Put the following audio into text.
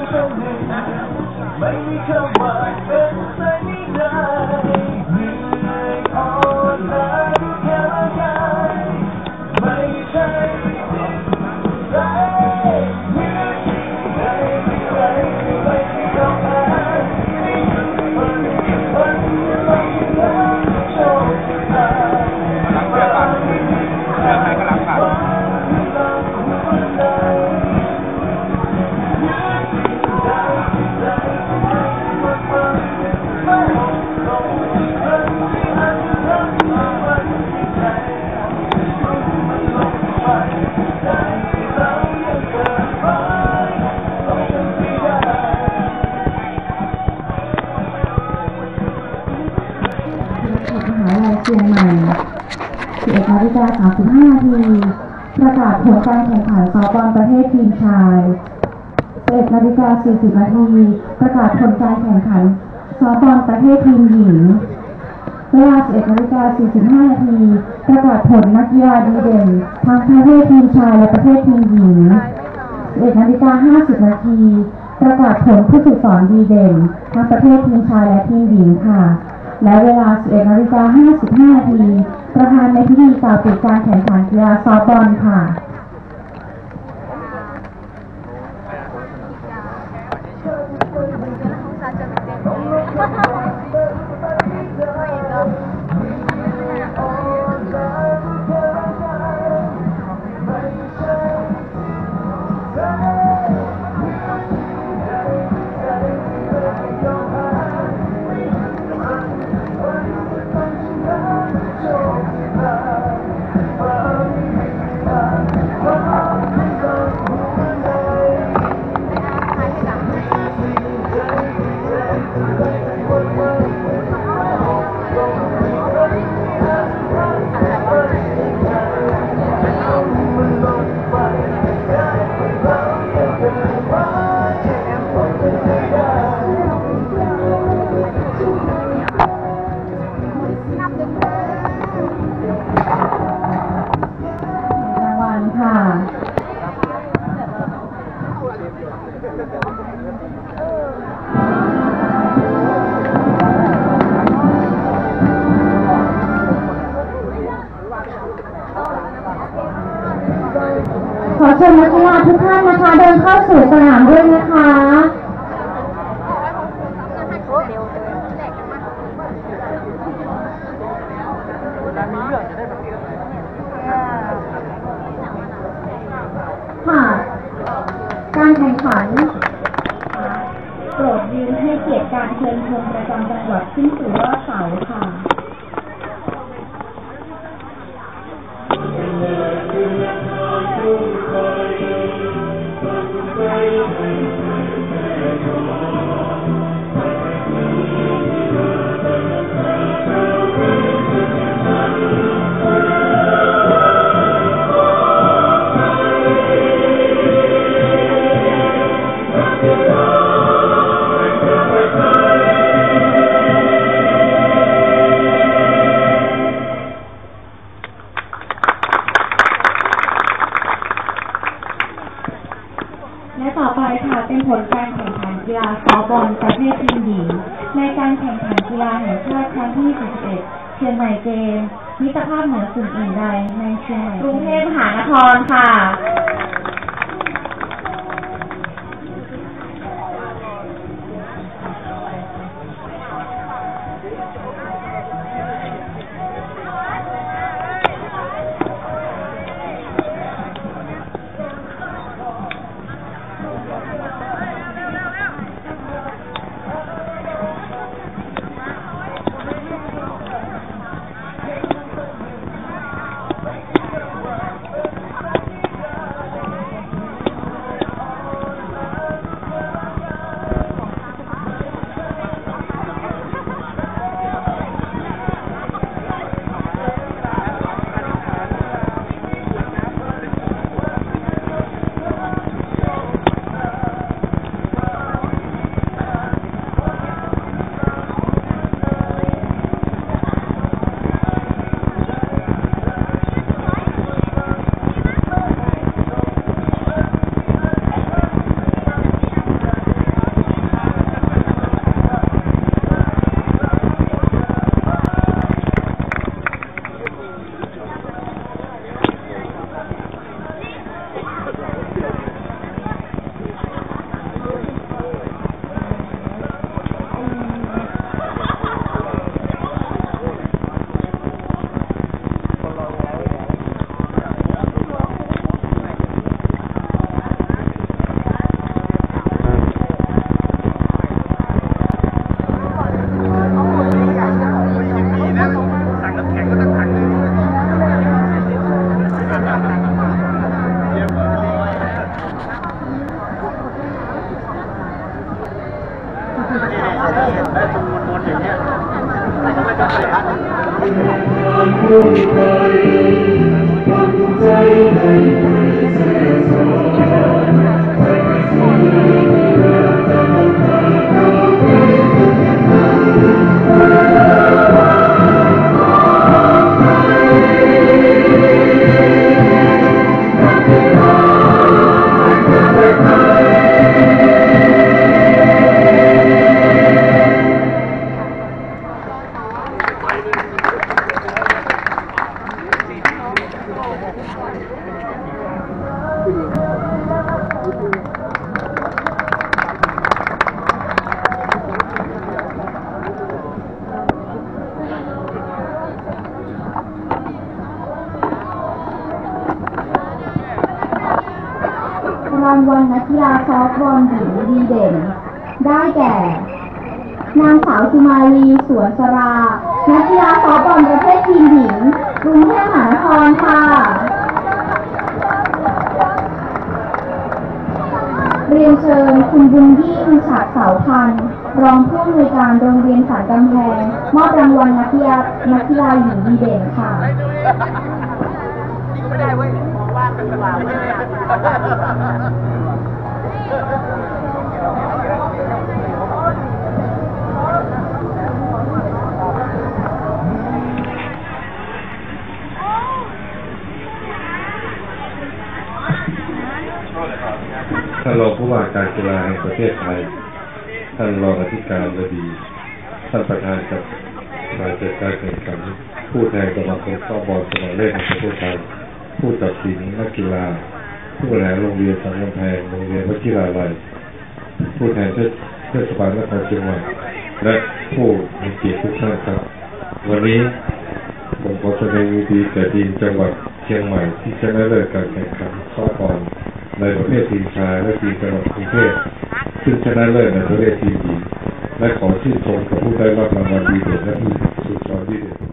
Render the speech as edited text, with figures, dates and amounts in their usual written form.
ไม่มีคำว่าเป็นไปไม่ได้เหนื่อยอ่อนล้าทุกแค่ร่างกายไม่ใช่จิตใจเหนื่อยที่ไหนไม่ไหวไม่ต้องการไม่หยุดมันไม่แล้วโชคชะตาไม่มีใครว่าเชียงใหม่ 11:35 น.ประกาศผลการแข่งขันซอฟต์บอลประเภททีมชาย 11:40 น.ประกาศผลการแข่งขันซอฟต์บอลประเภททีมหญิง เวลา 11:45 น.ประกาศผลนักกีฬาดีเด่นทั้งประเภททีมชายและประเภททีมหญิง 11:50 น.ประกาศผลผู้ฝึกสอนดีเด่นทั้งประเภททีมชายและทีมหญิงค่ะและเวลา 11:55 น.ประธานในพิธีกล่าวปิดการแข่งขันกีฬาซอฟต์บอลค่ะขอเชิญนักกีฬาทุกท่านนะคะเดินเข้าสู่สนามด้วยนะคะค่ะการแข่งขันโปรดยืนให้เกียรติการเชิญชมประจำจังหวัดขึ้นสู่ยอดเสาค่ะและต่อไปค่ะเป็นผลการแข่งขันกีฬาซอฟต์บอลประเภททีมหญิงในการแข่งขันกีฬาแห่งชาติครั้งที่ 41 เชียงใหม่เกมส์มิตรภาพเหนือสิ่งอื่นใดในเชียงใหม่กรุงเทพมหานครค่ะ รางวัลนักกีฬาซอฟต์บอลหญิงดีเด่นได้แก่ นางสาวสุมาลีสวนสรา นักกีฬาซอฟต์บอลประเภททีมหญิงกรุงเทพมหานครค่ะ เรียนเชิญคุณบุญยิ่งฉากเสาพันธ์รองผู้อำนวยการโรงเรียนสันกำแพงมอบรางวัลนักกีฬาหญิงดีเด่นค่ะ ไม่ได้เว้ยมองว่าเป็นกว่าไม่ได้ท่านรองผู้ว่าการกีฬาแห่งประเทศไทย ท่านรองอธิการบดี ท่านประธานกับฝ่ายจัดการแข่งขัน ผู้แทนสมาคมซอฟต์บอลสมัครเล่นแห่งประเทศไทย ผู้ตัดสินนักกีฬา ผู้บริหารโรงเรียนสังกำแพงโรงเรียนวชิราลัย ผู้แทนเทศบาลนครเชียงใหม่ และผู้มีเกียรติทุกท่านครับ วันนี้ผมขอแสดงความยินดีแก่ทีมจังหวัดเชียงใหม่ที่ชนะเลิศการแข่งขันซอฟต์บอลในประเภททีมชายและทีมจังหวัดกรุงเทพซึ่งชนะเลิศในประเภททีมหญิงและขอชื่นชมกับผู้ได้รับรางวัลดีเด่นและผู้ฝึกสอนดีเด่น